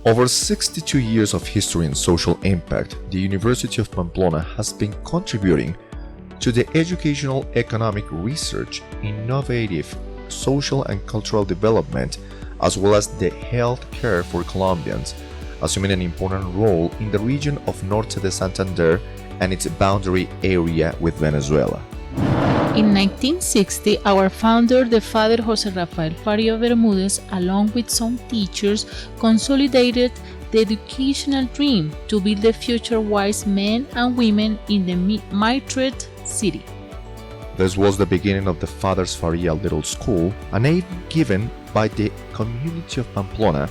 Over 62 years of history and social impact, the University of Pamplona has been contributing to the educational, economic research, innovative social and cultural development, as well as the health care for Colombians, assuming an important role in the region of Norte de Santander and its boundary area with Venezuela. In 1960, our founder, the Father José Rafael Faria Bermúdez, along with some teachers, consolidated the educational dream to build the future wise men and women in the mitred city. This was the beginning of the Fathers Faria Little School, an aid given by the community of Pamplona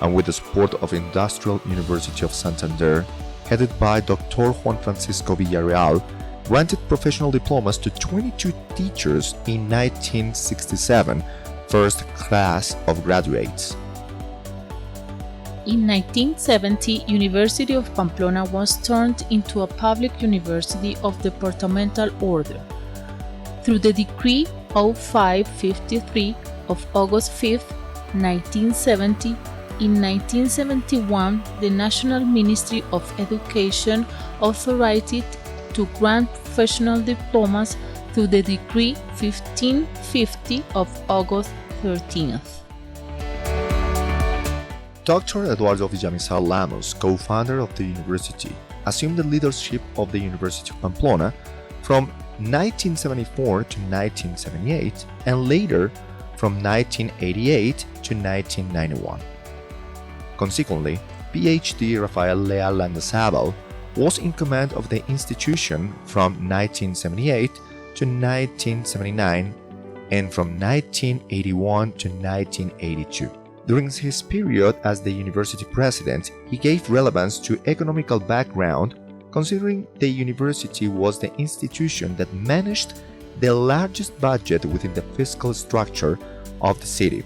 and with the support of Industrial University of Santander, headed by Dr. Juan Francisco Villarreal, granted professional diplomas to 22 teachers in 1967, first class of graduates. In 1970, University of Pamplona was turned into a public university of departmental order. Through the Decree 0553 of August 5, 1970, in 1971, the National Ministry of Education authorized it to grant professional diplomas through the Decree 1550 of August 13th. Dr. Eduardo Villamizar Lamos, co-founder of the university, assumed the leadership of the University of Pamplona from 1974 to 1978 and later from 1988 to 1991. Consequently, PhD Rafael Leal Landazabal was in command of the institution from 1978 to 1979 and from 1981 to 1982. During his period as the university president, he gave relevance to economical background, considering the university was the institution that managed the largest budget within the fiscal structure of the city,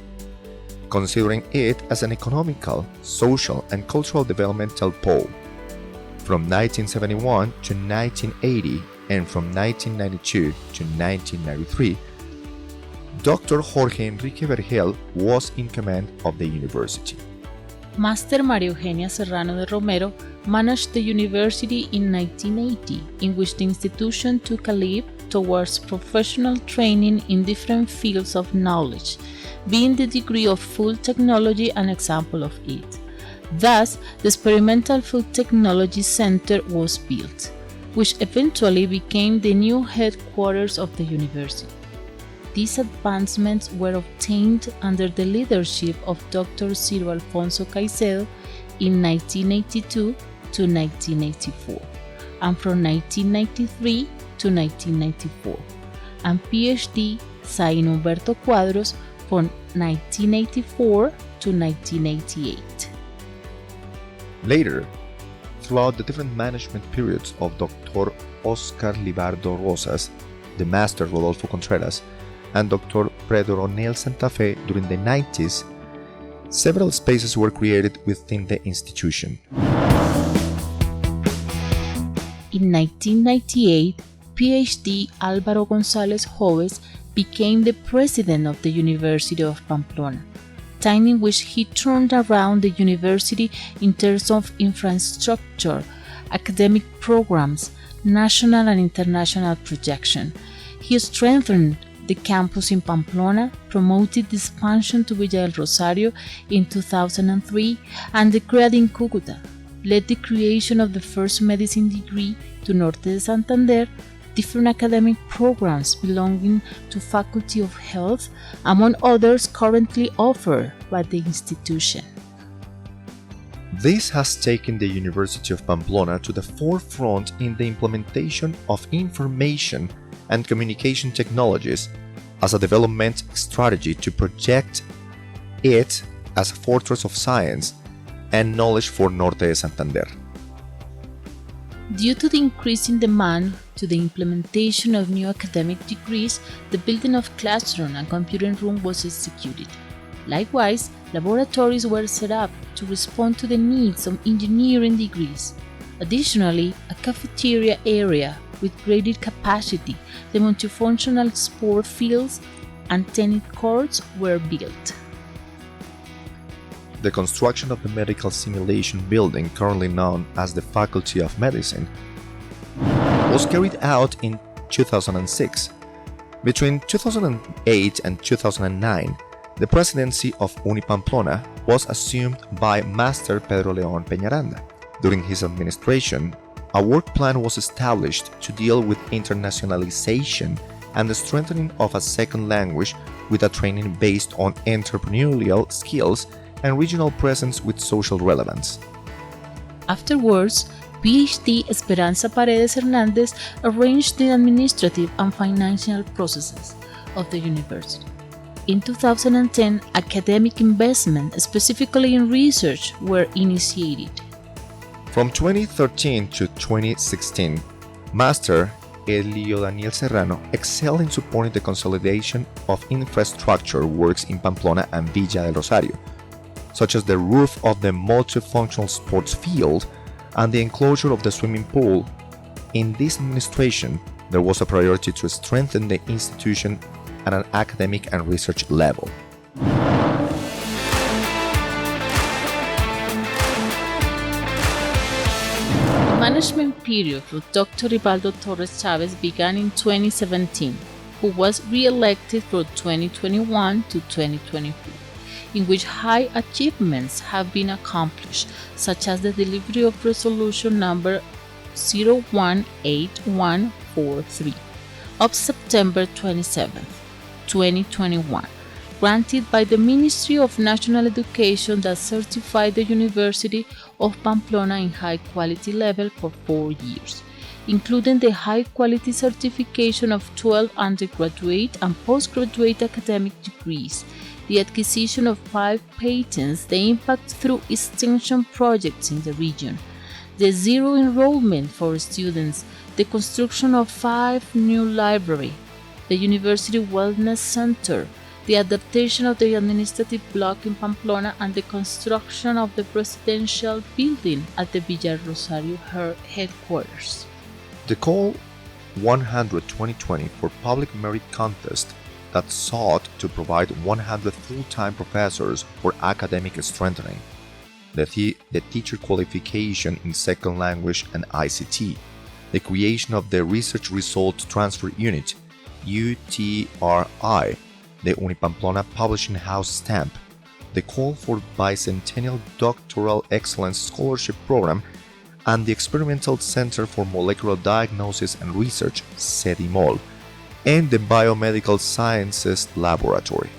considering it as an economical, social, and cultural developmental pole. From 1971 to 1980 and from 1992 to 1993, Dr. Jorge Enrique Vergel was in command of the university. Master María Eugenia Serrano de Romero managed the university in 1980, in which the institution took a leap towards professional training in different fields of knowledge, being the degree of food technology an example of it. Thus, the Experimental Food Technology Center was built, which eventually became the new headquarters of the university. These advancements were obtained under the leadership of Dr. Ciro Alfonso Caicedo in 1982 to 1984, and from 1993 to 1994, and PhD Zain Humberto Cuadros from 1984 to 1988. Later, throughout the different management periods of Dr. Oscar Libardo Rosas, the Master Rodolfo Contreras, and Dr. Pedro Ronel Santa Fe during the 90s, several spaces were created within the institution. In 1998, PhD Álvaro González Joves became the president of the University of Pamplona, time in which he turned around the university in terms of infrastructure, academic programs, national and international projection. He strengthened the campus in Pamplona, promoted the expansion to Villa del Rosario in 2003, and declared in Cúcuta, led the creation of the first medicine degree to Norte de Santander, different academic programs belonging to Faculty of Health, among others currently offered by the institution. This has taken the University of Pamplona to the forefront in the implementation of information and communication technologies as a development strategy to project it as a fortress of science and knowledge for Norte de Santander. Due to the increasing demand to the implementation of new academic degrees, the building of classroom and computing room was executed. Likewise, laboratories were set up to respond to the needs of engineering degrees. Additionally, a cafeteria area with graded capacity, the multifunctional sport fields, and tennis courts were built. the construction of the medical simulation building currently known as the Faculty of Medicine was carried out in 2006. Between 2008 and 2009, the presidency of Unipamplona was assumed by Master Pedro León Peñaranda. During his administration, a work plan was established to deal with internationalization and the strengthening of a second language with a training based on entrepreneurial skills and regional presence with social relevance. Afterwards, PhD Esperanza Paredes Hernández arranged the administrative and financial processes of the university. In 2010, academic investment, specifically in research, were initiated. From 2013 to 2016, Master Elio Daniel Serrano excelled in supporting the consolidation of infrastructure works in Pamplona and Villa del Rosario, such as the roof of the multifunctional sports field and the enclosure of the swimming pool. In this administration, there was a priority to strengthen the institution at an academic and research level. The management period for Dr. Rivaldo Torres Chavez began in 2017, who was re-elected for 2021 to 2024, in which high achievements have been accomplished, such as the delivery of resolution number 018143 of September 27, 2021, granted by the Ministry of National Education that certified the University of Pamplona in high quality level for 4 years, including the high quality certification of 12 undergraduate and postgraduate academic degrees, the acquisition of 5 patents, the impact through extension projects in the region, the zero enrollment for students, the construction of 5 new libraries, the University Wellness Center, the adaptation of the administrative block in Pamplona, and the construction of the presidential building at the Villa Rosario headquarters. The call 100-2020 for public merit contest that sought to provide 100 full-time professors for academic strengthening, the teacher qualification in second language and ICT, the creation of the Research Result Transfer Unit, UTRI, the Unipamplona Publishing House stamp, the call for Bicentennial Doctoral Excellence Scholarship Program, and the Experimental Center for Molecular Diagnosis and Research, CEDIMOL, and the Biomedical Sciences Laboratory.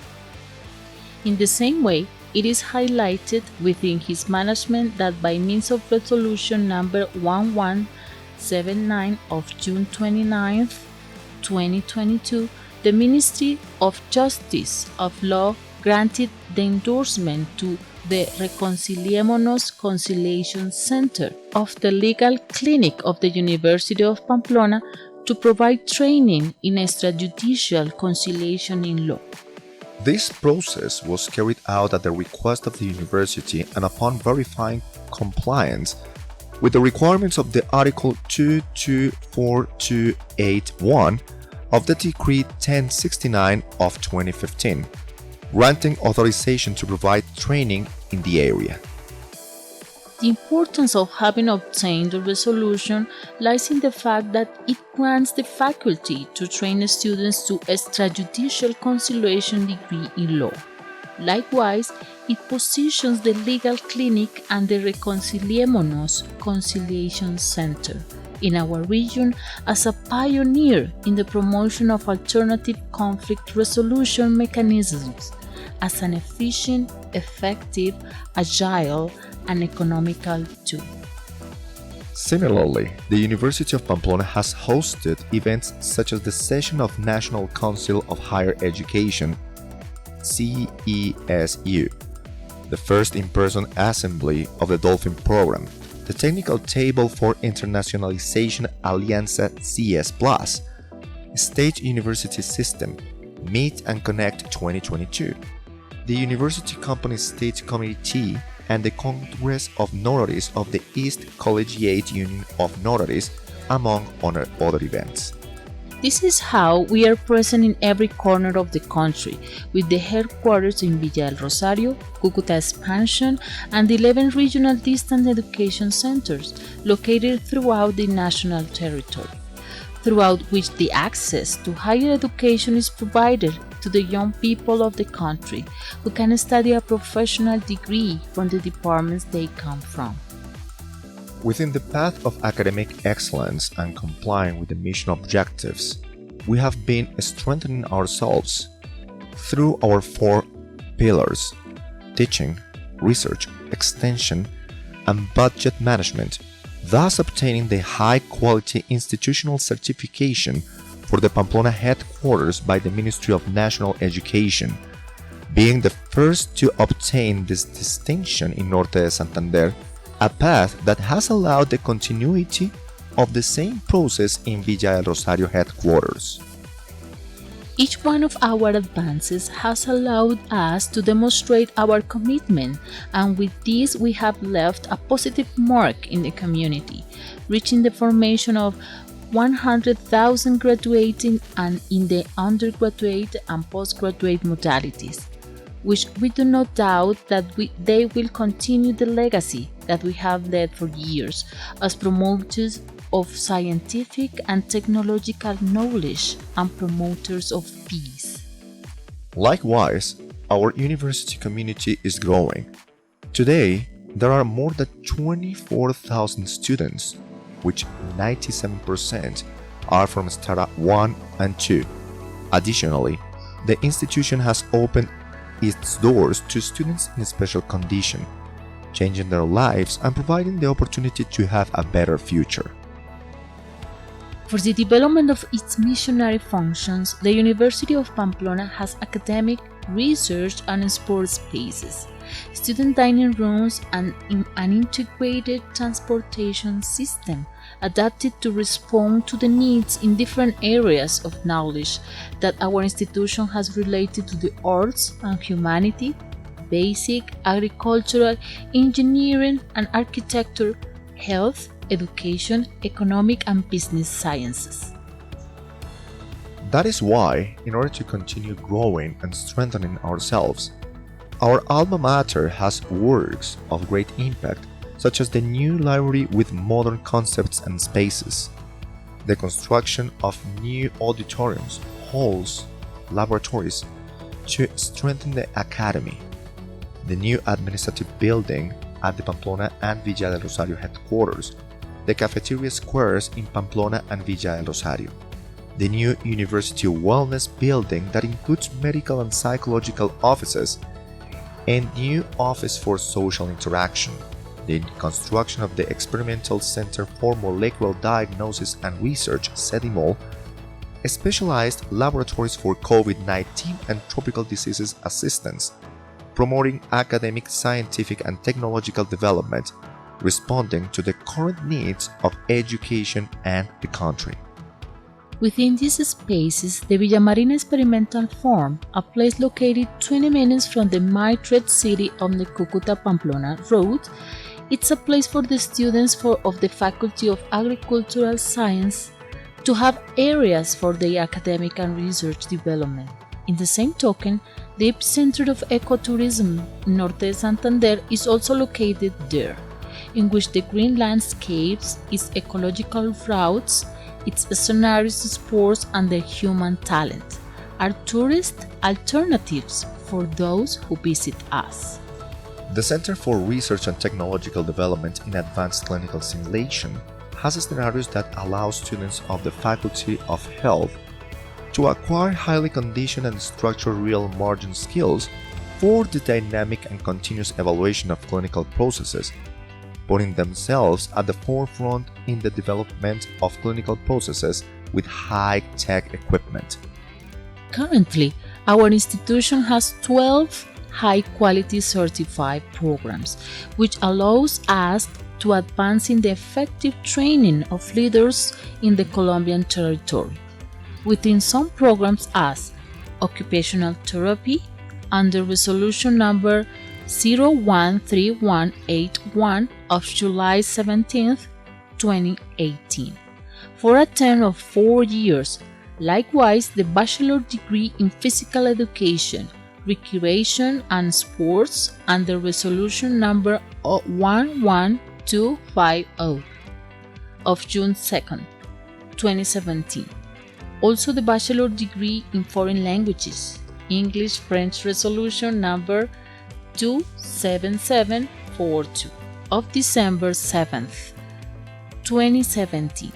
In the same way, it is highlighted within his management that by means of resolution number 1179 of June 29, 2022, the Ministry of Justice of Law granted the endorsement to the Reconciliémonos Conciliation Center of the Legal Clinic of the University of Pamplona to provide training in extrajudicial conciliation in law. This process was carried out at the request of the university and upon verifying compliance with the requirements of the Article 224281 of the Decree 1069 of 2015, granting authorization to provide training in the area. The importance of having obtained the resolution lies in the fact that it grants the faculty to train students to extrajudicial conciliation degree in law. Likewise, it positions the Legal Clinic and the Reconciliémonos Conciliation Center in our region as a pioneer in the promotion of alternative conflict resolution mechanisms as an efficient, effective, agile, and economical tool. Similarly, the University of Pamplona has hosted events such as the session of National Council of Higher Education, CESU, the first in-person assembly of the Dolphin Program, the Technical Table for Internationalization Alianza CS+, State University System, Meet and Connect 2022, the University Company State Committee, and the Congress of Notaries of the East Collegiate Union of Notaries, among other events. This is how we are present in every corner of the country, with the headquarters in Villa del Rosario, Cúcuta Expansion, and 11 regional distance education centers located throughout the national territory, throughout which the access to higher education is provided to the young people of the country who can study a professional degree from the departments they come from. Within the path of academic excellence and complying with the mission objectives, we have been strengthening ourselves through our 4 pillars: teaching, research, extension, and budget management, thus obtaining the high-quality institutional certification for the Pamplona headquarters by the Ministry of National Education, being the first to obtain this distinction in Norte de Santander, a path that has allowed the continuity of the same process in Villa del Rosario headquarters. Each one of our advances has allowed us to demonstrate our commitment, and with this we have left a positive mark in the community, reaching the formation of 100,000 graduating and in the undergraduate and postgraduate modalities, which we do not doubt that they will continue the legacy that we have led for years as promoters of scientific and technological knowledge and promoters of peace. Likewise, our university community is growing. Today, there are more than 24,000 students, which 97% are from Strata 1 and 2. Additionally, the institution has opened its doors to students in special condition, changing their lives and providing the opportunity to have a better future. For the development of its missionary functions, the University of Pamplona has academic, research, and sports spaces, student dining rooms, and an integrated transportation system adapted to respond to the needs in different areas of knowledge that our institution has related to the arts and humanity, basic, agricultural, engineering and architecture, health, education, economic and business sciences. That is why, in order to continue growing and strengthening ourselves, our alma mater has works of great impact, such as the new library with modern concepts and spaces, the construction of new auditoriums, halls, laboratories to strengthen the academy, the new administrative building at the Pamplona and Villa del Rosario headquarters, the cafeteria squares in Pamplona and Villa del Rosario, the new university wellness building that includes medical and psychological offices, and new office for social interaction, the construction of the Experimental Center for Molecular Diagnosis and Research (CEDIMOL), specialized laboratories for COVID-19 and tropical diseases assistance, promoting academic, scientific, and technological development, responding to the current needs of education and the country. Within these spaces, the Villa Marina Experimental Farm, a place located 20 minutes from the Madrid city on the Cúcuta-Pamplona road, it's a place for the students of the Faculty of Agricultural Science to have areas for their academic and research development. In the same token, the epicenter of ecotourism, Norte de Santander, is also located there, in which the green landscapes, its ecological routes, its scenarios, sports, and their human talent are tourist alternatives for those who visit us. The Center for Research and Technological Development in Advanced Clinical Simulation has scenarios that allow students of the Faculty of Health to acquire highly conditioned and structured real margin skills for the dynamic and continuous evaluation of clinical processes, putting themselves at the forefront in the development of clinical processes with high-tech equipment. Currently, our institution has 12 high-quality certified programs, which allows us to advance in the effective training of leaders in the Colombian territory. Within some programs as occupational therapy, under resolution number 013181 of July 17, 2018, for a term of 4 years, Likewise, the bachelor degree in physical education, recreation and sports under resolution number 11250 of June 2nd, 2017. Also the bachelor degree in foreign languages, English French resolution number 27742 of December 7th, 2017.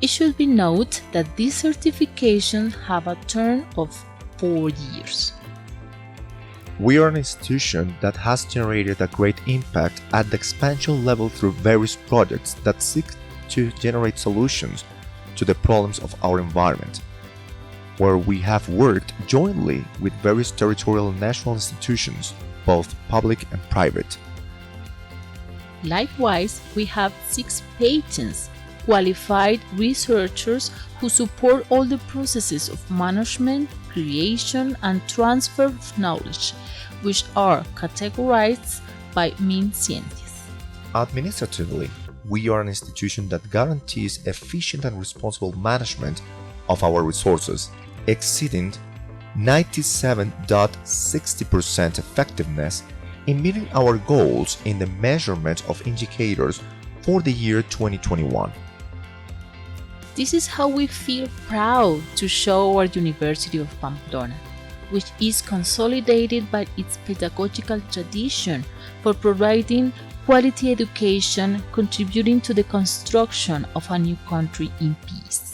It should be noted that these certifications have a term of 4 years. We are an institution that has generated a great impact at the expansion level through various projects that seek to generate solutions to the problems of our environment, where we have worked jointly with various territorial and national institutions, both public and private. Likewise, we have 6 patents, qualified researchers who support all the processes of management, creation, and transfer of knowledge, which are categorized by MinCiencias. Administratively, we are an institution that guarantees efficient and responsible management of our resources, exceeding 97.60% effectiveness in meeting our goals in the measurement of indicators for the year 2021. This is how we feel proud to show our University of Pamplona, which is consolidated by its pedagogical tradition for providing quality education, contributing to the construction of a new country in peace.